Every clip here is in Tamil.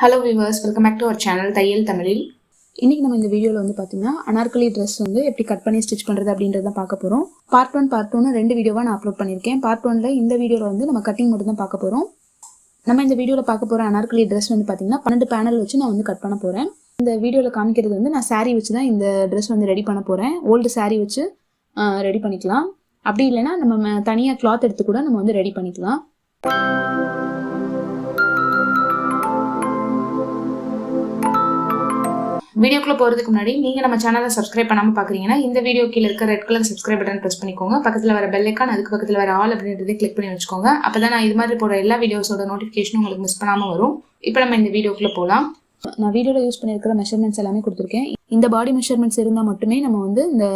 Hello viewers, welcome back to our channel Thaiyal Tamilil. இன்னைக்கு நம்ம இந்த வீடியோல வந்து பாத்தீங்கன்னா அனார்கலி Dress வந்து எப்படி கட் பண்ணி ஸ்டிட்ச் பண்றது அப்படின்றத பார்க்க போறோம். Part 1 Part 2 னு ரெண்டு வீடியோவா நான் அப்லோட் பண்ணிருக்கேன். Part 1ல இந்த வீடியோல வந்து நம்ம கட்டிங் மட்டும் தான் பார்க்க போறோம். நம்ம இந்த வீடியோல பார்க்க போற அனார்கலி Dress வந்து பாத்தீங்கன்னா 12 பேனல் வச்சு நான் வந்து கட் பண்ண போறேன். இந்த வீடியோல காமிக்கிறது வந்து நான் saree வச்சு தான் இந்த Dress வந்து ரெடி பண்ண போறேன். ஓல்ட் saree வச்சு ரெடி பண்ணிக்கலாம். அப்படி இல்லனா நம்ம தனியா cloth எடுத்து கூட நம்ம வந்து ரெடி பண்ணிக்கலாம். வீடியோக்குள்ள போறதுக்கு முன்னாடி நீங்க நம்ம சேனலை சப்ஸ்கிரைப் பண்ணாம பாக்குறீங்கன்னா இந்த வீடியோ கீழ இருக்க red colour subscribe button press பண்ணிக்கோங்க. பக்கத்துல வர பெல் ஐகான் அதுக்கு பக்கத்துல வர ஆல் அப்படின்றதை கிளிக் பண்ணி வச்சுக்கோங்க. அப்பதான் நான் இது மாதிரி போற எல்லா வீடியோஸோட நோட்டிபிகேஷனும் உங்களுக்கு மிஸ் பண்ணாம வரும். இப்போ நம்ம இந்த வீடியோக்குள்ள போலாம். நான் வீடியோல யூஸ் பண்ணிருக்கிற மெஷர்மெண்ட்ஸ் எல்லாமே கொடுத்துருக்கேன். இந்த பாடி மெஷர்மெண்ட்ஸ் இருந்தா மட்டுமே நம்ம வந்து இந்த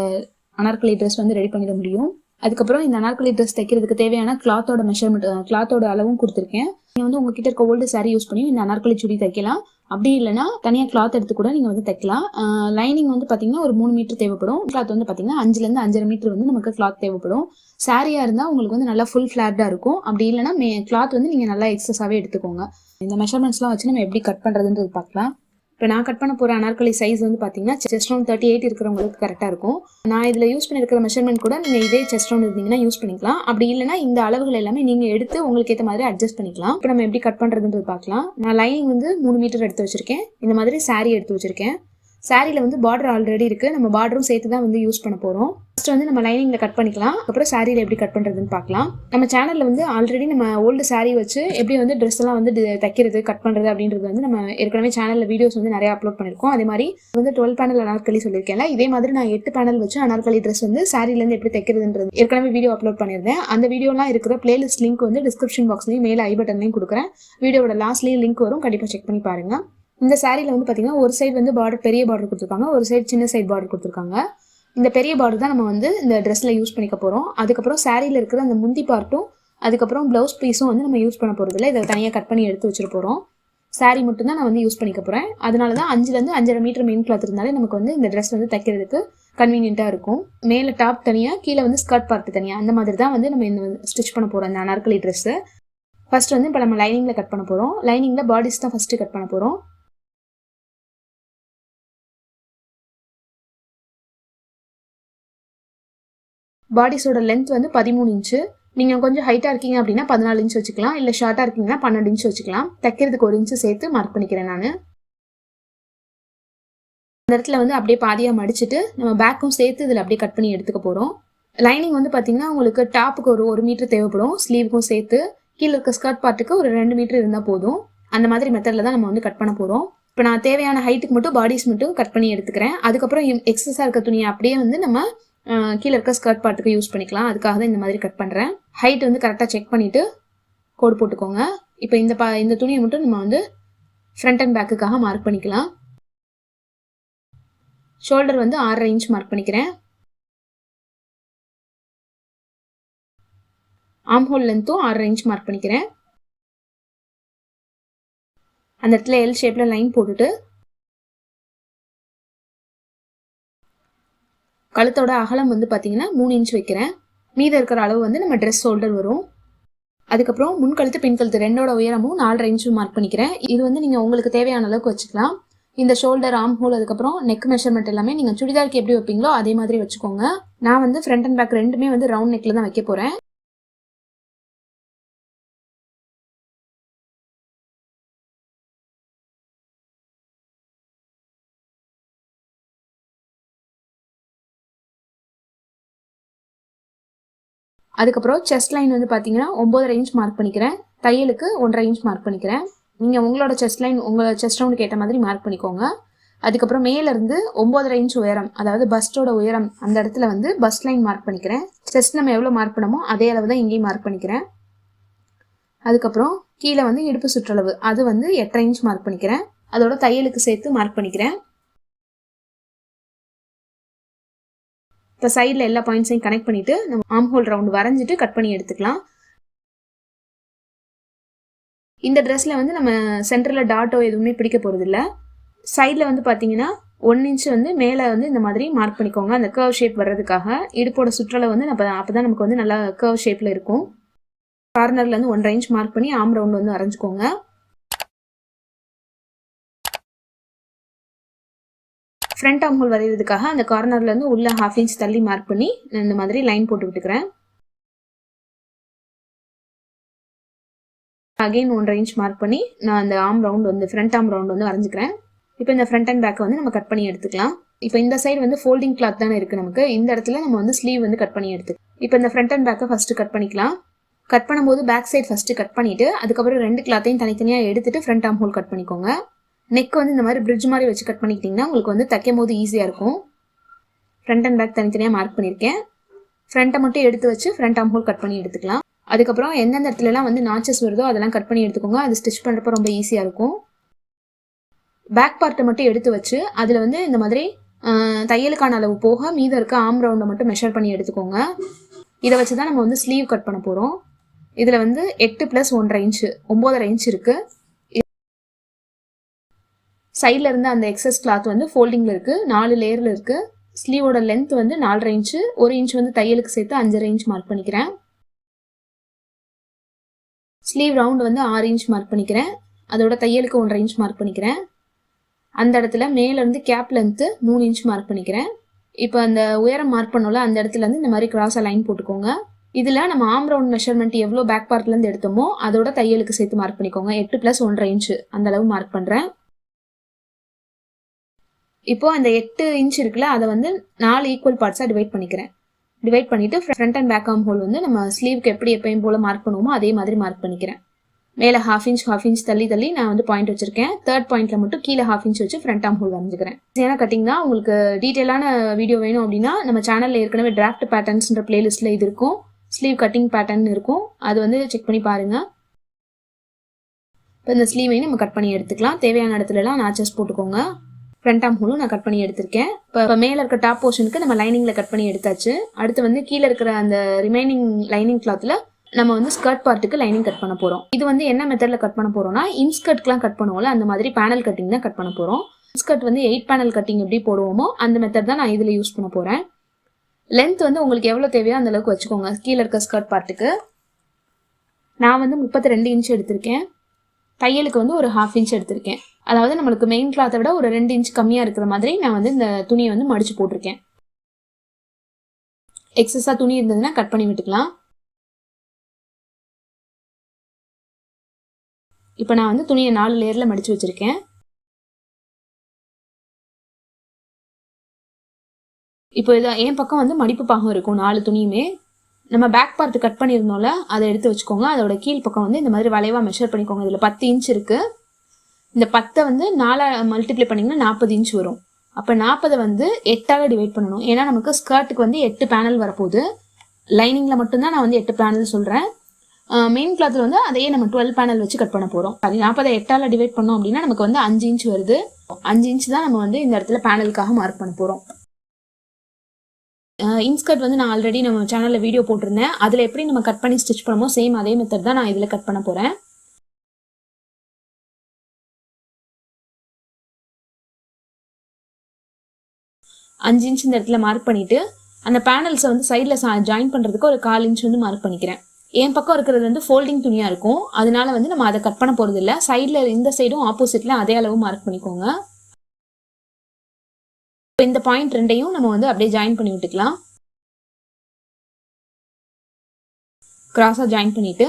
அனார்கலி Dress வந்து ரெடி பண்ணிட முடியும். அதுக்கப்புறம் இந்த அனார்கலி Dress தைக்கிறதுக்கு தேவையான கிளாத்தோட மெஷர்மெண்ட் கிளாத்தோட அளவும் கொடுத்துருக்கேன். நீங்க வந்து உங்ககிட்ட இருக்க ஓல்டு saree யூஸ் பண்ணி இந்த அனார்கலி சுடி தைக்கலாம். அப்படி இல்லைன்னா தனியாக கிளாத் எடுத்து கூட நீங்கள் வந்து தைக்கலாம். லைனிங் வந்து பார்த்தீங்கன்னா ஒரு 3 மீட்டர் தேவைப்படும். கிளாத் வந்து பார்த்தீங்கன்னா 5லேருந்து 5.5 மீட்டர் வந்து நமக்கு கிளாத் தேவைப்படும். சாரியாக இருந்தால் உங்களுக்கு வந்து நல்லா ஃபுல் ஃப்ளாட்டாக இருக்கும். அப்படி இல்லைன்னா கிளாத் வந்து நீங்கள் நல்லா எக்ஸஸாகவே எடுத்துக்கோங்க. இந்த மெஷர்மெண்ட்ஸ்லாம் வச்சு நம்ம எப்படி கட் பண்ணுறதுன்றது பார்க்கலாம். இப்போ நான் கட் பண்ண போகிற அனார்கலி சைஸ் வந்து பார்த்தீங்கன்னா செஸ்ட் ரவுண்ட் 38 இருக்கிறவங்களுக்கு கரெக்டாக இருக்கும். நான் இதில் யூஸ் பண்ணியிருக்கிற மெஷர்மெண்ட் கூட நீங்கள் இதே செஸ்ட் ரவுண்ட் இருந்தீங்கன்னா யூஸ் பண்ணிக்கலாம். அப்படி இல்லைனா இந்த அளவுகள் எல்லாமே நீங்கள் எடுத்து உங்களுக்கு ஏற்ற மாதிரி அட்ஜஸ்ட் பண்ணிக்கலாம். இப்போ நம்ம எப்படி கட் பண்ணுறதுன்றது பார்க்கலாம். நான் லைனிங் வந்து 3 மீட்டர் எடுத்து வச்சிருக்கேன். இந்த மாதிரி saree எடுத்து வச்சிருக்கேன். சாரியில் வந்து பார்டர் ஆல்ரெடி இருக்குது. நம்ம பார்டரும் சேர்த்து தான் வந்து யூஸ் பண்ண போகிறோம். ஃபர்ஸ்ட் வந்து நம்ம லைனிங்கில் கட் பண்ணிக்கலாம். அப்புறம் சாரியில் எப்படி கட் பண்ணுறதுன்னு பார்க்கலாம். நம்ம சேனலில் வந்து ஆல்ரெடி நம்ம ஓல்டு saree வச்சு எப்படி வந்து ட்ரெஸ் எல்லாம் வந்து தைக்கிறது கட் பண்ணுறது அப்படின்றது வந்து நம்ம ஏற்கனவே சேனலில் வீடியோஸ் வந்து நிறைய அப்லோட் பண்ணியிருக்கோம். அதே மாதிரி வந்து 12 பேனல் அனார்கலி சொல்லியிருக்கேன்ல, இதே மாதிரி நான் 8 பேனல் வச்சு அனார்கலி Dress வந்து சாரிலேருந்து எப்படி தைக்கிறதுன்றது ஏற்கனவே வீடியோ அப்லோட் பண்ணியிருந்தேன். அந்த வீடியோலாம் இருக்கிற பிளேலிஸ்ட் லிங்க் வந்து டிஸ்கிரிப்ஷன் பாக்ஸ்லையும் மேலே ஐ பட்டன்லையும் கொடுக்குறேன். வீடியோட லாஸ்ட்லேயும் லிங்க் வரும், கண்டிப்பாக செக் பண்ணி பாருங்க. இந்த சாரியில் வந்து பார்த்தீங்கன்னா ஒரு சைடு வந்து பார்டர் பெரிய பார்டர் கொடுத்துருக்காங்க, ஒரு சைடு சின்ன சைடு பார்டர் கொடுத்துருக்காங்க. இந்த பெரிய பார்டர் தான் நம்ம வந்து இந்த ட்ரெஸ்ஸில் யூஸ் பண்ணிக்க போகிறோம். அதுக்கப்புறம் சாரியில் இருக்கிற அந்த முந்தி பார்ட்டும் அதுக்கப்புறம் ப்ளவுஸ் பீஸும் வந்து நம்ம யூஸ் பண்ண போகிறதில்ல. இதை தனியாக கட் பண்ணி எடுத்து வச்சுட்டு போகிறோம். சாரி மட்டும் தான் நான் வந்து யூஸ் பண்ணிக்க போகிறேன். அதனால தான் 5லேருந்து 5.5 மீட்டர் மெயின் கிளாத் இருந்தாலே நமக்கு வந்து இந்த ட்ரெஸ் வந்து தைக்கிறதுக்கு கன்வீனியண்ட்டாக இருக்கும். மேலே டாப் தனியாக, கீழே வந்து ஸ்கர்ட் பார்ட் தனியாக, அந்த மாதிரி தான் வந்து நம்ம இந்த ஸ்டிச் பண்ண போகிறோம் இந்த அனார்கலி ட்ரெஸ்ஸு. ஃபர்ஸ்ட் வந்து இப்போ நம்ம லைனிங்கில் கட் பண்ண போகிறோம். லைனிங்கில் பாடிஸ் தான் ஃபஸ்ட்டு கட் பண்ண போகிறோம். பாடிஸோட லென்த் வந்து 13 இன்ச்சு. நீங்கள் கொஞ்சம் ஹைட்டாக இருக்கீங்க அப்படின்னா 14 இன்ச் வச்சுக்கலாம். இல்லை ஷார்ட்டாக இருக்கீங்கன்னா 12 இன்ச் வச்சுக்கலாம். தைக்கிறதுக்கு 1 இன்ச்சு சேர்த்து மார்க் பண்ணிக்கிறேன் நான். அந்த இடத்துல வந்து அப்படியே பாதியாக மடிச்சுட்டு நம்ம பேக்கும் சேர்த்து இதில் அப்படியே கட் பண்ணி எடுத்துக்க போகிறோம். லைனிங் வந்து பார்த்தீங்கன்னா உங்களுக்கு டாப்புக்கு ஒரு 1 மீட்டர் தேவைப்படும், ஸ்லீவுக்கும் சேர்த்து. கீழே இருக்க ஸ்கர்ட் பார்ட்டுக்கு ஒரு 2 மீட்டர் இருந்தால் போதும். அந்த மாதிரி மெத்தடில் தான் நம்ம வந்து கட் பண்ண போகிறோம். இப்போ நான் தேவையான ஹைட்டுக்கு மட்டும் பாடிஸ் மட்டும் கட் பண்ணி எடுத்துக்கிறேன். அதுக்கப்புறம் எக்ஸஸாக இருக்க துணியை அப்படியே வந்து நம்ம கீழே இருக்க ஸ்கர்ட் பார்ட்டுக்கு யூஸ் பண்ணிக்கலாம். அதுக்காக தான் இந்த மாதிரி கட் பண்ணுறேன். ஹைட் வந்து கரெக்டாக செக் பண்ணிவிட்டு கோடு போட்டுக்கோங்க. இப்போ இந்த துணியை மட்டும் நம்ம வந்து ஃப்ரண்ட் அண்ட் பேக்குக்காக மார்க் பண்ணிக்கலாம். ஷோல்டர் வந்து 6.5 இன்ச் மார்க் பண்ணிக்கிறேன். ஆர்ம் ஹோல் லென்த்தும் 6.5 இன்ச் மார்க் பண்ணிக்கிறேன். அந்த இடத்துல எல் ஷேப்பில் லைன் போட்டுட்டு கழுத்தோட அகலம் வந்து பார்த்தீங்கன்னா 3 இன்ச் வைக்கிறேன். மீத இருக்கிற அளவு வந்து நம்ம ட்ரெஸ் ஷோல்டர் வரும். அதுக்கப்புறம் முன் கழுத்து பின் கழுத்து ரெண்டோட உயரமும் 4.5 இன்ச் மார்க் பண்ணிக்கிறேன். இது வந்து நீங்கள் உங்களுக்கு தேவையான அளவுக்கு வச்சுக்கலாம். இந்த ஷோல்டர், ஆர்ம் ஹோல், அதுக்கப்புறம் நெக் மெஷர்மெண்ட் எல்லாமே நீங்கள் சுடிதாருக்கு எப்படி வைப்பீங்களோ அதே மாதிரி வச்சுக்கோங்க. நான் வந்து ஃப்ரண்ட் அண்ட் பேக் ரெண்டுமே வந்து ரவுண்ட் நெக்கில் தான் வைக்க போகிறேன். அதுக்கப்புறம் செஸ்ட் லைன் வந்து பார்த்தீங்கன்னா 9.5 இன்ச் மார்க் பண்ணிக்கிறேன். தையலுக்கு 1.5 இன்ச் மார்க் பண்ணிக்கிறேன். நீங்கள் உங்களோட செஸ்ட் லைன் உங்களோட செஸ்ட் ரவுண்டுக்கு ஏற்ற மாதிரி மார்க் பண்ணிக்கோங்க. அதுக்கப்புறம் மேலேருந்து 9.5 இன்ச் உயரம், அதாவது பஸ்டோட உயரம், அந்த இடத்துல வந்து பஸ்ட் லைன் மார்க் பண்ணிக்கிறேன். செஸ்ட் நம்ம எவ்வளோ மார்க் பண்ணமோ அதே அளவு தான் இங்கேயும் மார்க் பண்ணிக்கிறேன். அதுக்கப்புறம் கீழே வந்து இடுப்பு சுற்றளவு அது வந்து 8.5 இன்ச் மார்க் பண்ணிக்கிறேன். அதோட தையலுக்கு சேர்த்து மார்க் பண்ணிக்கிறேன். இப்போ சைடில் எல்லா பாயிண்ட்ஸையும் கனெக்ட் பண்ணிவிட்டு நம்ம ஆர்ம் ஹோல் ரவுண்ட் வரைஞ்சிட்டு கட் பண்ணி எடுத்துக்கலாம். இந்த ட்ரெஸ்ஸில் வந்து நம்ம சென்டரில் டாட்டோ எதுவுமே பிடிக்க போகிறது இல்லை. சைடில் வந்து பார்த்தீங்கன்னா 1 இன்ச் வந்து மேலே வந்து இந்த மாதிரி மார்க் பண்ணிக்கோங்க, அந்த கர்வ் ஷேப் வர்றதுக்காக. இடுப்போட சுற்றளவு வந்து அப்போ தான் நமக்கு வந்து நல்லா கர்வ் ஷேப்பில் இருக்கும். கார்னர்லேருந்து 1.5 இன்ச் மார்க் பண்ணி ஆர்ம் ரவுண்ட் வந்து வரைஞ்சிக்கோங்க. ஃப்ரண்ட் ஆர்ம் ஹோல் வரைகிறதுக்காக அந்த கார்னர்லேருந்து உள்ள 1/2 இன்ச் தள்ளி மார்க் பண்ணி நான் இந்த மாதிரி லைன் போட்டு விட்டுக்கிறேன். அகைன் 1/2 இன்ச் மார்க் பண்ணி நான் அந்த ஆர்ம் ரவுண்ட் வந்து ஃப்ரண்ட் ஆர்ம் ரவுண்ட் வந்து வரைஞ்சிக்கிறேன். இப்போ இந்த ஃப்ரண்ட் அண்ட் பேக்கை வந்து நம்ம கட் பண்ணி எடுத்துக்கலாம். இப்போ இந்த சைடு வந்து ஃபோல்டிங் கிளாத் தானே இருக்குது நமக்கு. இந்த இடத்துல நம்ம வந்து ஸ்லீவ் வந்து கட் பண்ணி எடுத்துக்கலாம். இப்போ இந்த ஃப்ரண்ட் அண்ட் பேக்கை ஃபஸ்ட்டு கட் பண்ணிக்கலாம். கட் பண்ணும்போது பேக் சைடு ஃபஸ்ட்டு கட் பண்ணிவிட்டு அதுக்கப்புறம் 2 கிளாத்தையும் தனித்தனியாக எடுத்துகிட்டு ஃப்ரண்ட் ஆர்ம் ஹோல் கட் பண்ணிக்கோங்க. நெக் வந்து இந்த மாதிரி பிரிட்ஜ் மாதிரி வச்சு கட் பண்ணிக்கிட்டிங்கன்னா உங்களுக்கு வந்து தைக்கும் போது ஈஸியாக இருக்கும். ஃப்ரண்ட் அண்ட் பேக் தனித்தனியாக மார்க் பண்ணியிருக்கேன். ஃப்ரண்ட்டை மட்டும் எடுத்து வச்சு ஃப்ரண்ட் ஆர்ம் ஹோல் கட் பண்ணி எடுத்துக்கலாம். அதுக்கப்புறம் எந்தெந்த இடத்துலலாம் வந்து நாச்சஸ் வருதோ அதெல்லாம் கட் பண்ணி எடுத்துக்கோங்க. அது ஸ்டிச் பண்ணுறப்ப ரொம்ப ஈஸியாக இருக்கும். பேக் பார்ட்டை மட்டும் எடுத்து வச்சு அதில் வந்து இந்த மாதிரி தையலுக்கான அளவு போக மீதம் இருக்க ஆர்ம் ரவுண்டை மட்டும் மெஷர் பண்ணி எடுத்துக்கோங்க. இதை வச்சு தான் நம்ம வந்து ஸ்லீவ் கட் பண்ண போகிறோம். இதில் வந்து 8 + 1/2 இன்ச்சு 9.5 இன்ச் இருக்குது. சைடில் இருந்து அந்த எக்ஸஸ் கிளாத் வந்து ஃபோல்டிங்கில் இருக்குது, 4 லேயரில் இருக்குது. ஸ்லீவோட லென்த் வந்து 4.5 இன்ச்சு, 1 இன்ச் வந்து தையலுக்கு சேர்த்து 5.5 இன்ச் மார்க் பண்ணிக்கிறேன். ஸ்லீவ் ரவுண்ட் வந்து 6 இன்ச் மார்க் பண்ணிக்கிறேன். அதோட தையலுக்கு 1.5 இன்ச் மார்க் பண்ணிக்கிறேன். அந்த இடத்துல மேலேருந்து கேப் லென்த்து 3 இன்ச் மார்க் பண்ணிக்கிறேன். இப்போ அந்த உயரம் மார்க் பண்ணோம்ல அந்த இடத்துல இருந்து இந்த மாதிரி கிராஸாக லைன் போட்டுக்கோங்க. இதில் நம்ம ஆர்ம் ரவுண்ட் மெஷர்மெண்ட் எவ்வளோ பேக் பார்ட்லேருந்து எடுத்தோமோ அதோட தையலுக்கு சேர்த்து மார்க் பண்ணிக்கோங்க. 8 + 1.5 இன்ச்சு அந்த அளவு மார்க் பண்ணுறேன். இப்போது அந்த 8 இன்ச் இருக்குல்ல அதை வந்து 4 ஈக்குவல் பார்ட்ஸாக டிவைட் பண்ணிக்கிறேன். டிவைட் பண்ணிவிட்டு front and back arm hole வந்து நம்ம ஸ்லீவுக்கு எப்படி எப்பயும் போல் மார்க் பண்ணுவோமோ அதே மாதிரி மார்க் பண்ணிக்கிறேன். மேலே 1/2 இன்ச் தள்ளி நான் வந்து பாயிண்ட் வச்சிருக்கேன். 3rd பாயிண்ட்ல மட்டும் கீழே 1/2 இன்ச் வச்சு ஃப்ரண்ட் ஆர்ம் ஹோல் வரைஞ்சிக்கிறேன். ஏன்னா கட்டிங் தான். உங்களுக்கு டீட்டெயிலான வீடியோ வேணும் அப்படின்னா நம்ம சேனலில் ஏற்கனவே டிராஃப்ட் பேட்டர்ன்ஸ்ன்ற பிளேலிஸ்ட்டில் இது இருக்கும். ஸ்லீவ் கட்டிங் பேட்டர்ன் இருக்கும், அது வந்து செக் பண்ணி பாருங்கள். இப்போ இந்த ஸ்லீவையும் நம்ம கட் பண்ணி எடுத்துக்கலாம். தேவையான இடத்துலலாம் நாச்சஸ் போட்டுக்கோங்க. ஃப்ரண்ட் ஆர்ம் ஹோலும் நான் கட் பண்ணி எடுத்திருக்கேன். இப்போ மேலே இருக்க டாப் போர்ஷனுக்கு நம்ம லைனிங்கில் கட் பண்ணி எடுத்தாச்சு. அடுத்து வந்து கீழே இருக்கிற அந்த ரிமைனிங் லைனிங் கிளாத்தில் நம்ம வந்து ஸ்கர்ட் பார்ட்டுக்கு லைனிங் கட் பண்ண போகிறோம். இது வந்து என்ன மெத்தடில் கட் பண்ண போகிறோம்னா இன்ஸ்கர்ட்லாம் கட் பண்ணுவோம்ல அந்த மாதிரி பேனல் கட்டிங் தான் கட் பண்ண போகிறோம். இன்ஸ்கர்ட் வந்து 8 பேனல் கட்டிங் எப்படி போடுவோமோ அந்த மெத்தட் தான் நான் இதில் யூஸ் பண்ண போகிறேன். லென்த் வந்து உங்களுக்கு எவ்வளோ தேவையோ அந்த அளவுக்கு வச்சுக்கோங்க. கீழே இருக்க ஸ்கர்ட் பார்ட்டுக்கு நான் வந்து 32 இன்ச் எடுத்திருக்கேன். தையலுக்கு வந்து ஒரு 1/2 இன்ச் எடுத்திருக்கேன். அதாவது நம்மளுக்கு மெயின் கிளாத்தை விட ஒரு 2 இன்ச் கம்மியாக இருக்கிற மாதிரி நான் வந்து இந்த துணியை வந்து மடித்து போட்டிருக்கேன். எக்ஸஸாக துணி இருந்ததுன்னா கட் பண்ணி விட்டுக்கலாம். இப்போ நான் வந்து துணியை 4 லேயரில் மடித்து வச்சுருக்கேன். இப்போ இதை என் பக்கம் வந்து மடிப்பு பாகம் இருக்கும் 4 துணியுமே. நம்ம பேக் பார்ட் கட் பண்ணியிருந்தோம்ல அதை எடுத்து வச்சுக்கோங்க. அதோட கீழ் பக்கம் வந்து இந்த மாதிரி வளைவாக மெஷர் பண்ணிக்கோங்க. இதில் 10 இன்ச் இருக்குது. இந்த 10 வந்து 4 மல்டிப்ளை பண்ணிங்கன்னா 40 இன்ச் வரும். அப்போ 40 வந்து 8ஆல் டிவைட் பண்ணணும். ஏன்னா நமக்கு ஸ்கர்ட்டுக்கு வந்து 8 பேனல் வரப்போகுது. லைனிங்கில் மட்டும்தான் நான் வந்து 8 பேனல் சொல்கிறேன். மெயின் கிளாத்தில் வந்து அதையே நம்ம 12 பேனல் வச்சு கட் பண்ண போகிறோம். அது 40 8ஆல் டிவைட் பண்ணோம் அப்படின்னா நமக்கு வந்து 5 இன்ச் வருது. 5 இன்ச் தான் நம்ம வந்து இந்த இடத்துல பேனலுக்காக மார்க் பண்ண போகிறோம். இன்ஸ்கர்ட் வந்து நான் ஆல்ரெடி நம்ம சேனலில் வீடியோ போட்டிருந்தேன். அதில் எப்படி நம்ம கட் பண்ணி ஸ்டிச் பண்ணுமோ சேம் அதே மெத்தட் தான் நான் இதில் கட் பண்ண போகிறேன். அஞ்சு இன்ச் இந்த இடத்துல மார்க் பண்ணிவிட்டு அந்த பேனல்ஸை வந்து சைடில் ஜாயின் பண்ணுறதுக்கு ஒரு 1/4 இன்ச் வந்து மார்க் பண்ணிக்கிறேன். என் பக்கம் இருக்கிறது வந்து ஃபோல்டிங் துணியாக இருக்கும். அதனால வந்து நம்ம அதை கட் பண்ண போகிறது இல்லை. சைடில் இந்த சைடும் ஆப்போசிட்டில் அதே அளவு மார்க் பண்ணிக்கோங்க. இப்போ இந்த பாயிண்ட் 2ஐயும் நம்ம வந்து அப்படியே ஜாயின் பண்ணி விட்டுக்கலாம். கிராஸாக ஜாயின் பண்ணிவிட்டு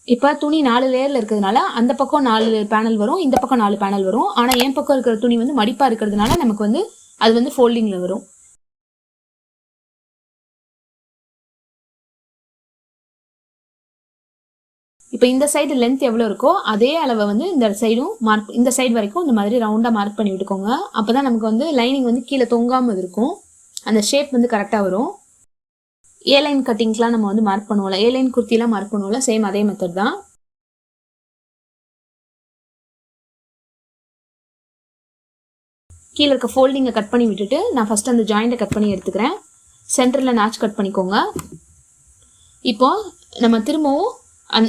இப்போ துணி 4 லேயரில் இருக்கிறதுனால அந்த பக்கம் 4 பேனல் வரும், இந்த பக்கம் 4 பேனல் வரும். ஆனால் என் பக்கம் இருக்கிற துணி வந்து மடிப்பாக இருக்கிறதுனால நமக்கு வந்து அது வந்து ஃபோல்டிங்கில் வரும். இப்போ இந்த சைடு லென்த் எவ்வளோ இருக்கோ அதே அளவை வந்து இந்த சைடும் மார்க், இந்த சைடு வரைக்கும் இந்த மாதிரி ரவுண்டாக மார்க் பண்ணி விட்டுக்கோங்க. அப்போ தான் நமக்கு வந்து லைனிங் வந்து கீழே தொங்காமல் இருக்கும். அந்த ஷேப் வந்து கரெக்டாக வரும். ஏ லைன் கட்டிங்ஸ்லாம் நம்ம வந்து மார்க் பண்ணுவோம்ல, ஏ லைன் குர்த்திலாம் மார்க் பண்ணுவோம்ல, சேம் அதே மெத்தட் தான். கீழே இருக்க ஃபோல்டிங்கை கட் பண்ணி விட்டுட்டு நான் ஃபஸ்ட்டு அந்த ஜாயிண்ட்டை கட் பண்ணி எடுத்துக்கிறேன். சென்டரில் நாச் கட் பண்ணிக்கோங்க. இப்போ நம்ம திரும்பவும்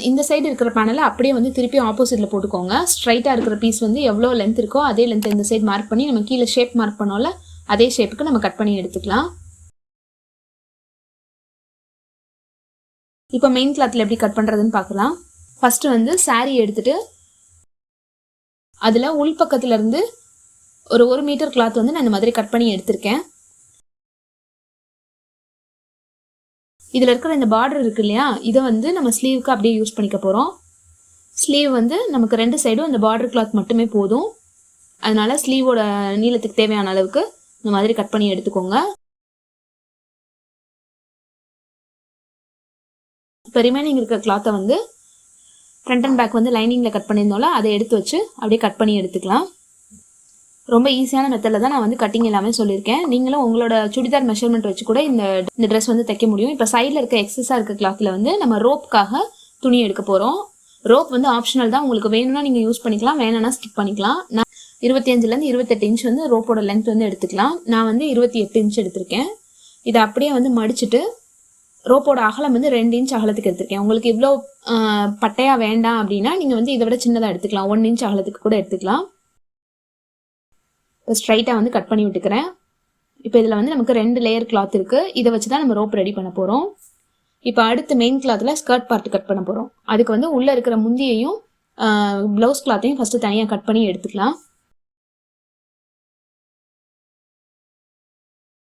இந்த சைடு இருக்கிற பேனலை அப்படியே வந்து திருப்பி ஆப்போசிட்டில் போட்டுக்கோங்க. ஸ்ட்ரைட்டாக இருக்கிற பீஸ் வந்து எவ்வளோ லென்த் இருக்கோ அதே லென்த் இந்த சைடு மார்க் பண்ணி நம்ம கீழே ஷேப் மார்க் பண்ணோம்ல அதே ஷேப்புக்கு நம்ம கட் பண்ணி எடுத்துக்கலாம். இப்போ மெயின் கிளாத்தில் எப்படி கட் பண்ணுறதுன்னு பார்க்கலாம். ஃபஸ்ட்டு வந்து சாரீ எடுத்துகிட்டு அதில் உள் பக்கத்துலேருந்து ஒரு 1 மீட்டர் கிளாத் வந்து நான் இந்த மாதிரி கட் பண்ணி எடுத்திருக்கேன். இதில் இருக்கிற இந்த பார்டர் இருக்கு இல்லையா, இதை வந்து நம்ம ஸ்லீவுக்கு அப்படியே யூஸ் பண்ணிக்க போகிறோம். ஸ்லீவ் வந்து நமக்கு 2 சைடும் இந்த பார்டர் கிளாத் மட்டுமே போதும். அதனால ஸ்லீவோட நீளத்துக்கு தேவையான அளவுக்கு இந்த மாதிரி கட் பண்ணி எடுத்துக்கோங்க. இப்போ ரிமைனிங் இருக்கிற கிளாத்தை வந்து ஃப்ரண்ட் அண்ட் பேக் வந்து லைனிங்கில் கட் பண்ணியிருந்தோம்ல, அதை எடுத்து வச்சு அப்படியே கட் பண்ணி எடுத்துக்கலாம். ரொம்ப ஈஸியான மெத்தடில் தான் நான் வந்து கட்டிங் எல்லாமே சொல்லியிருக்கேன். நீங்களும் உங்களோட சுடிதார் மெஷர்மெண்ட் வச்சு கூட இந்த ட்ரெஸ் வந்து தைக்க முடியும். இப்போ சைடில் இருக்க எக்ஸஸாக இருக்க கிளாத்தில் வந்து நம்ம ரோப்புக்காக துணி எடுக்க போகிறோம். ரோப் வந்து ஆப்ஷனல் தான், உங்களுக்கு வேணும்னா நீங்கள் யூஸ் பண்ணிக்கலாம், வேணும்னா ஸ்கிப் பண்ணிக்கலாம். நான் 25லேருந்து 28 இன்ச் வந்து ரோப்போட லென்த் வந்து எடுத்துக்கலாம். நான் வந்து 28 இன்ச் எடுத்திருக்கேன். இதை அப்படியே வந்து மடிச்சுட்டு ரோப்போட அகலம் வந்து 2 இன்ச் அகலத்துக்கு எடுத்திருக்கேன். உங்களுக்கு இவ்வளோ பட்டையாக வேண்டாம் அப்படின்னா நீங்கள் வந்து இதை விட சின்னதாக எடுத்துக்கலாம், 1 இன்ச் அகலத்துக்கு கூட எடுத்துக்கலாம். இப்போ ஸ்ட்ரைட்டாக வந்து கட் பண்ணி விட்டுக்கிறேன். இப்போ இதில் வந்து நமக்கு 2 லேயர் கிளாத் இருக்குது. இதை வச்சு தான் நம்ம ரோப் ரெடி பண்ண போகிறோம். இப்போ அடுத்து மெயின் கிளாத்தில் ஸ்கர்ட் பார்ட் கட் பண்ண போகிறோம். அதுக்கு வந்து உள்ளே இருக்கிற முந்தியையும் ப்ளவுஸ் கிளாத்தையும் ஃபஸ்ட்டு தனியாக கட் பண்ணி எடுத்துக்கலாம்.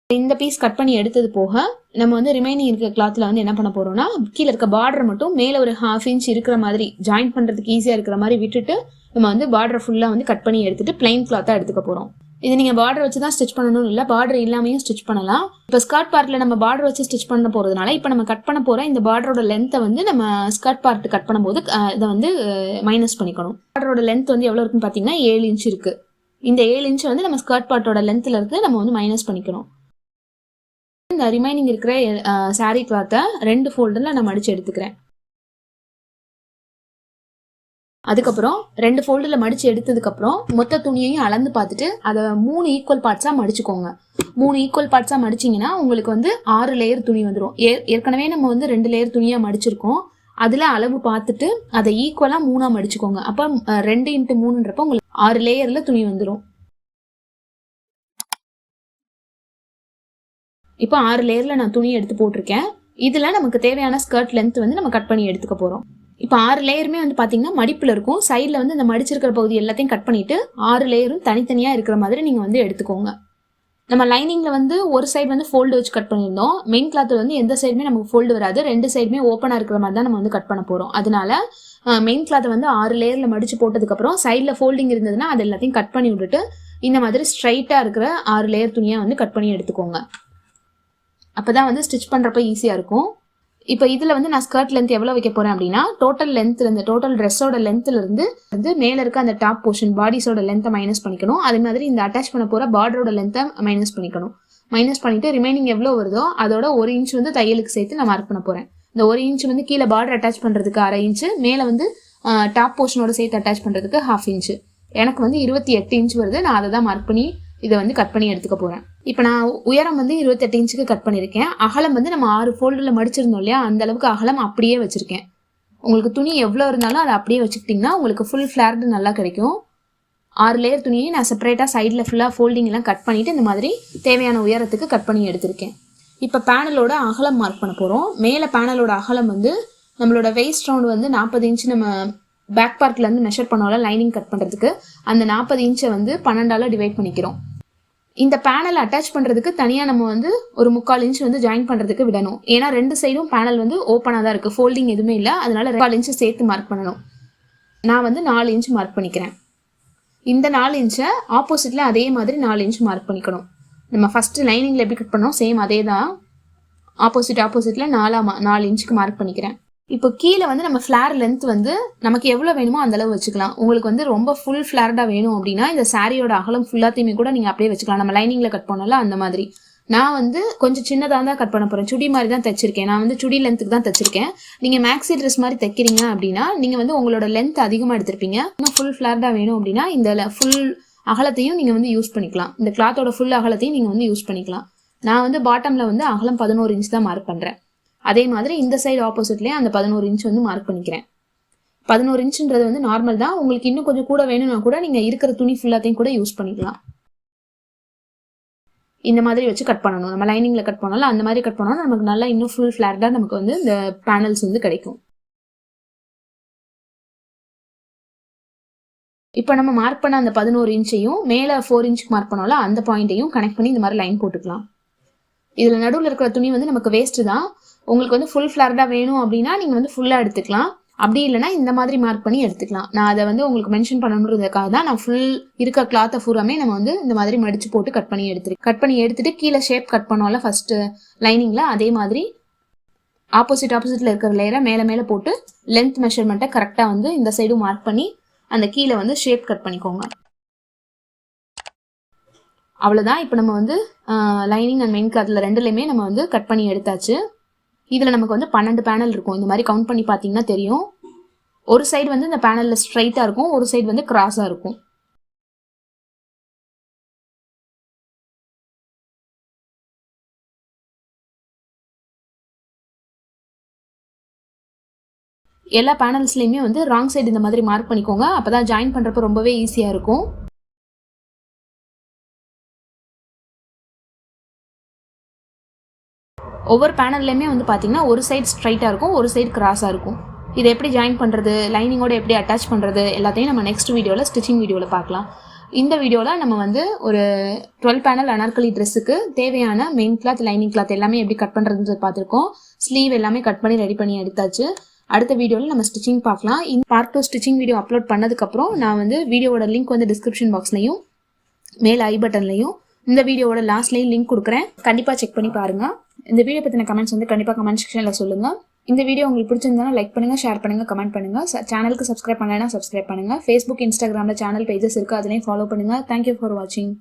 இந்த பீஸ் கட் பண்ணி எடுத்தது போக நம்ம வந்து ரிமைனிங் இருக்கிற கிளாத்தில் வந்து என்ன பண்ண போகிறோம்னா, கீழே இருக்க பார்டர் மட்டும் மேலே ஒரு 1/2 இன்ச் இருக்கிற மாதிரி ஜாயின் பண்ணுறதுக்கு ஈஸியாக இருக்கிற மாதிரி விட்டுட்டு நம்ம வந்து பார்டர் ஃபுல்லாக வந்து கட் பண்ணி எடுத்துட்டு பிளைன் கிளாத்தாக எடுத்துக்க போகிறோம். இது நீங்கள் பார்டர் வச்சு தான் ஸ்டிச் பண்ணணும்னு இல்லை, பார்டர் இல்லாமையும் ஸ்டிச் பண்ணலாம். இப்போ ஸ்கர்ட் பார்ட்டில் நம்ம பார்டர் வச்சு ஸ்டிச் பண்ண போகிறதுனால இப்போ நம்ம கட் பண்ண போகிற இந்த பார்டரோட லென்த்தை வந்து நம்ம ஸ்கர்ட் பார்ட் கட் பண்ணும்போது இதை வந்து மைனஸ் பண்ணிக்கணும். பார்டரோட லென்த் வந்து எவ்வளோ இருக்குன்னு பார்த்தீங்கன்னா 7 இன்ச் இருக்குது. இந்த 7 இன்ச் வந்து நம்ம ஸ்கர்ட் பார்ட்டோட லென்த்தில் இருந்து நம்ம வந்து மைனஸ் பண்ணிக்கணும். இந்த ரிமைனிங் இருக்கிற சாரீ கிளாத்தை 2 ஃபோல்டில் நான் மடித்து எடுத்துக்கிறேன். அதுக்கப்புறம் 2 ஃபோல்டில் மடித்து எடுத்ததுக்கப்புறம் மொத்த துணியையும் அளந்து பார்த்துட்டு அதை 3 ஈக்குவல் பார்ட்ஸாக மடிச்சுக்கோங்க. 3 ஈக்குவல் பார்ட்ஸாக மடிச்சிங்கன்னா உங்களுக்கு வந்து 6 லேயர் துணி வந்துடும். ஏற்கனவே நம்ம வந்து 2 லேயர் துணியாக மடிச்சிருக்கோம். அதில் அளவு பார்த்துட்டு அதை ஈக்குவலாக 3ஆக மடிச்சுக்கோங்க. அப்போ 2 × 3ன்றப்போ உங்களுக்கு 6 லேயரில் துணி வந்துடும். இப்போ 6 லேயரில் நான் துணி எடுத்து போட்டிருக்கேன். இதில் நமக்கு தேவையான ஸ்கர்ட் லென்த் வந்து நம்ம கட் பண்ணி எடுத்துக்க போகிறோம். இப்போ 6 லேயருமே வந்து பார்த்தீங்கன்னா மடிப்பில் இருக்கும். சைடில் வந்து இந்த மடிச்சிருக்கிற பகுதி எல்லாத்தையும் கட் பண்ணிவிட்டு 6 லேயரும் தனித்தனியாக இருக்கிற மாதிரி நீங்கள் வந்து எடுத்துக்கோங்க. நம்ம லைனிங்கில் வந்து ஒரு சைடு வந்து ஃபோல்டு வச்சு கட் பண்ணியிருந்தோம். மெயின் கிளாத்தில் வந்து எந்த சைடுமே நமக்கு ஃபோல்டு வராது, 2 சைடுமே ஓப்பனாக இருக்கிற மாதிரி தான் நம்ம வந்து கட் பண்ண போகிறோம். அதனால மெயின் கிளாத்தை வந்து 6 லேயரில் மடித்து போட்டதுக்கப்புறம் சைடில் ஃபோல்டிங் இருந்ததுன்னா அது எல்லாத்தையும் கட் பண்ணி விட்டுட்டு இந்த மாதிரி ஸ்ட்ரைட்டாக இருக்கிற 6 லேயர் துணியாக வந்து கட் பண்ணி எடுத்துக்கோங்க. அப்போ தான் வந்து ஸ்டிச் பண்ணுறப்ப ஈஸியாக இருக்கும். இப்போ இதில் வந்து நான் ஸ்கர்ட் லென்த் எவ்வளோ வைக்க போகிறேன் அப்படின்னா, டோட்டல் ட்ரெஸ்ஸோட லென்த்துலேருந்து வந்து மேலே இருக்க அந்த டாப் போர்ஷன் பாடிஸோட லென்த்தை மைனஸ் பண்ணிக்கணும். அதே மாதிரி இந்த அட்டாச் பண்ண போகிற பார்டரோட லென்த்தை மைனஸ் பண்ணிக்கணும். மைனஸ் பண்ணிவிட்டு ரிமைனிங் எவ்வளோ வருதோ அதோட 1 இன்ச் வந்து தையலுக்கு சேர்த்து நான் மார்க் பண்ண போகிறேன். இந்த 1 இன்ச் வந்து கீழே பார்டர் அட்டாச் பண்ணுறதுக்கு 1/2 இன்ச்சு, மேலே வந்து டாப் போர்ஷனோட சேர்த்து அட்டாச் பண்ணுறதுக்கு 1/2 இன்ச்சு. எனக்கு வந்து 28 இன்ச் வருது. நான் அதை தான் மார்க் பண்ணி இதை வந்து கட் பண்ணி எடுத்துக்க போகிறேன். இப்போ நான் உயரம் வந்து 28 இன்ச்சுக்கு கட் பண்ணியிருக்கேன். அகலம் வந்து நம்ம 6 ஃபோல்டில் மடிச்சிருந்தோம் இல்லையா, அந்த அளவுக்கு அகலம் அப்படியே வச்சுருக்கேன். உங்களுக்கு துணி எவ்வளோ இருந்தாலும் அதை அப்படியே வச்சுக்கிட்டிங்கன்னா உங்களுக்கு ஃபுல் ஃப்ளார்டு நல்லா கிடைக்கும். 6 லேயர் துணியை நான் செப்பரேட்டாக சைடில் ஃபுல்லாக ஃபோல்டிங்லாம் கட் பண்ணிவிட்டு இந்த மாதிரி தேவையான உயரத்துக்கு கட் பண்ணி எடுத்திருக்கேன். இப்போ பேனலோட அகலம் மார்க் பண்ண போகிறோம். மேலே பேனலோட அகலம் வந்து நம்மளோட வெயிஸ்ட் ரவுண்டு வந்து 40 இன்ச்சு நம்ம பேக் பார்ட்லேருந்து மெஷர் பண்ணோம்ல லைனிங் கட் பண்ணுறதுக்கு, அந்த 40 இன்ச்சை வந்து 12ஆல் டிவைட் பண்ணிக்கிறோம். இந்த பேனல் அட்டாச் பண்ணுறதுக்கு தனியாக நம்ம வந்து ஒரு 3/4 இன்ச் வந்து ஜாயின் பண்ணுறதுக்கு விடணும். ஏன்னா 2 சைடும் பேனல் வந்து ஓப்பனாக தான் இருக்குது, ஃபோல்டிங் எதுவுமே இல்லை. அதனால 2/4 இன்ச்சு சேர்த்து மார்க் பண்ணணும். நான் வந்து 4 இன்ச் மார்க் பண்ணிக்கிறேன். இந்த 4 இன்ச்சை ஆப்போசிட்டில் அதே மாதிரி 4 இன்ச் மார்க் பண்ணிக்கணும். நம்ம ஃபஸ்ட்டு லைனிங்கில் எப்படி கட் பண்ணோம் சேம் அதே தான். ஆப்போசிட்டில் 4 இன்ச்சுக்கு மார்க் பண்ணிக்கிறேன். இப்போ கீழே வந்து நம்ம ஃப்ளார் லென்த் வந்து நமக்கு எவ்வளோ வேணுமோ அந்தளவு வச்சுக்கலாம். உங்களுக்கு வந்து ரொம்ப ஃபுல் ஃப்ளார்டாக வேணும் அப்படின்னா இந்த சாரியோட அகலம் ஃபுல்லாத்தையுமே கூட நீங்கள் அப்படியே வச்சுக்கலாம். நம்ம லைனிங்கில் கட் பண்ணல அந்த மாதிரி. நான் வந்து கொஞ்சம் சின்னதாக தான் கட் பண்ண போகிறேன். சுடி மாதிரி தான் தைச்சிருக்கேன். நான் வந்து சுடி லென்த்துக்கு தான் தைச்சிருக்கேன். நீங்கள் மேக்ஸி ட்ரெஸ் மாதிரி தைக்கிறீங்க அப்படின்னா நீங்கள் வந்து உங்களோட லென்த் அதிகமாக எடுத்திருப்பீங்க. இன்னும் ஃபுல் ஃப்ளார்டாக வேணும் அப்படின்னா இந்த ஃபுல் அகலத்தையும் நீங்கள் வந்து யூஸ் பண்ணிக்கலாம். இந்த கிளாத்தோட ஃபுல் அகலத்தையும் நீங்கள் வந்து யூஸ் பண்ணிக்கலாம். நான் வந்து பாட்டமில் வந்து அகலம் 11 இன்ச் தான் மார்க் பண்ணுறேன். அதே மாதிரி இந்த சைடு ஆப்போசிட்லேயே அந்த 11 இன்ச் வந்து மார்க் பண்ணிக்கிறேன். 11 இன்ச்சுன்றது வந்து நார்மல் தான். உங்களுக்கு இன்னும் கொஞ்சம் கூட வேணும்னா கூட நீங்கள் இருக்கிற துணி ஃபுல்லாத்தையும் கூட யூஸ் பண்ணிக்கலாம். இந்த மாதிரி வச்சு கட் பண்ணணும். நம்ம லைனிங்கில் கட் பண்ணாலும் அந்த மாதிரி கட் பண்ணோம்னா நமக்கு நல்லா இன்னும் ஃபுல் ஃப்ளாட்டாக நமக்கு வந்து இந்த பேனல்ஸ் வந்து கிடைக்கும். இப்போ நம்ம மார்க் பண்ண அந்த 11 இன்ச்சையும் மேலே 4 இன்ச்சுக்கு மார்க் பண்ணோம்ல அந்த பாயிண்ட்டையும் கனெக்ட் பண்ணி இந்த மாதிரி லைன் போட்டுக்கலாம். இதில் நடுவில் இருக்கிற துணி வந்து நமக்கு வேஸ்ட்டு தான். உங்களுக்கு வந்து ஃபுல் ஃப்ளார்டாக வேணும் அப்படின்னா நீங்கள் வந்து ஃபுல்லாக எடுத்துக்கலாம். அப்படி இல்லைனா இந்த மாதிரி மார்க் பண்ணி எடுத்துக்கலாம். நான் அதை வந்து உங்களுக்கு மென்ஷன் பண்ணணுன்றதுக்காக தான் நான் ஃபுல் இருக்க கிளாத்தை பூராமே நம்ம வந்து இந்த மாதிரி மடித்து போட்டு கட் பண்ணி எடுத்துட்டு கீழே ஷேப் கட் பண்ணோம்ல ஃபஸ்ட்டு லைனிங்கில், அதே மாதிரி ஆப்போசிட்டில் இருக்கிற லேயரை மேலே போட்டு லென்த் மெஷர்மெண்ட்டை கரெக்டாக வந்து இந்த சைடும் மார்க் பண்ணி அந்த கீழே வந்து ஷேப் கட் பண்ணிக்கோங்க. அவ்வளோதான். இப்போ நம்ம வந்து லைனிங் அண்ட் மெயின் கிளாத்தில் ரெண்டுலேயுமே நம்ம வந்து கட் பண்ணி எடுத்தாச்சு. இதில் நமக்கு வந்து 12 பேனல் இருக்கும். இந்த மாதிரி கவுண்ட் பண்ணி பார்த்தீங்கன்னா தெரியும். ஒரு சைடு வந்து இந்த பேனலில் ஸ்ட்ரைட்டாக இருக்கும், ஒரு சைடு வந்து கிராஸாக இருக்கும். எல்லா பேனல்ஸ்லையுமே வந்து ராங் சைடு இந்த மாதிரி மார்க் பண்ணிக்கோங்க. அப்போ தான் ஜாயின் பண்ணுறப்போ ரொம்பவே ஈஸியாக இருக்கும். ஒவ்வொரு பேனல்லையுமே வந்து பார்த்தீங்கன்னா ஒரு சைடு ஸ்ட்ரைட்டாக இருக்கும், ஒரு சைடு கிராஸாக இருக்கும். இதை எப்படி ஜாயின் பண்ணுறது, லைனிங்கோட எப்படி அட்டாச் பண்ணுறது எல்லாத்தையும் நம்ம நெக்ஸ்ட் வீடியோவில் ஸ்டிச்சிங் வீடியோவில் பார்க்கலாம். இந்த வீடியோவில் நம்ம வந்து ஒரு 12 பேனல் அனார்கலி ட்ரெஸ்ஸுக்கு தேவையான மெயின் கிளாத், லைனிங் கிளாத் எல்லாமே எப்படி கட் பண்ணுறதுன்னு பார்த்துருக்கோம். ஸ்லீவ் எல்லாமே கட் பண்ணி ரெடி பண்ணி எடுத்தாச்சு. அடுத்த வீடியோவில் நம்ம ஸ்டிச்சிங் பார்க்கலாம். இந்த பார்ட் 2 ஸ்டிச்சிங் வீடியோ அப்லோட் பண்ணதுக்கப்புறம் நான் வந்து வீடியோவோட லிங்க் வந்து டிஸ்கிரிப்ஷன் பாக்ஸ்லையும் மேலே ஐ பட்டன்லையும் இந்த வீடியோவோட லாஸ்ட்லையும் லிங்க் கொடுக்குறேன். கண்டிப்பாக செக் பண்ணி பாருங்கள். இந்த வீடியோ பற்றின கமெண்ட்ஸ் வந்து கண்டிப்பாக கமெண்ட் செக்ஷனில் சொல்லுங்கள். இந்த வீடியோ உங்களுக்கு பிடிச்சிருந்தா லைக் பண்ணுங்கள், ஷேர் பண்ணுங்கள், கமெண்ட் பண்ணுங்கள். சேனலுக்கு சப்ஸ்கிரைப் பண்ணலைன்னா சப்ஸ்கிரைப் பண்ணுங்கள். ஃபேஸ்புக், இன்ஸ்டாகிராமில் சேனல் பேஜஸ் இருக்குது, அதுலேயும் ஃபாலோ பண்ணுங்கள். தேங்க்யூ ஃபார் வாட்சிங்.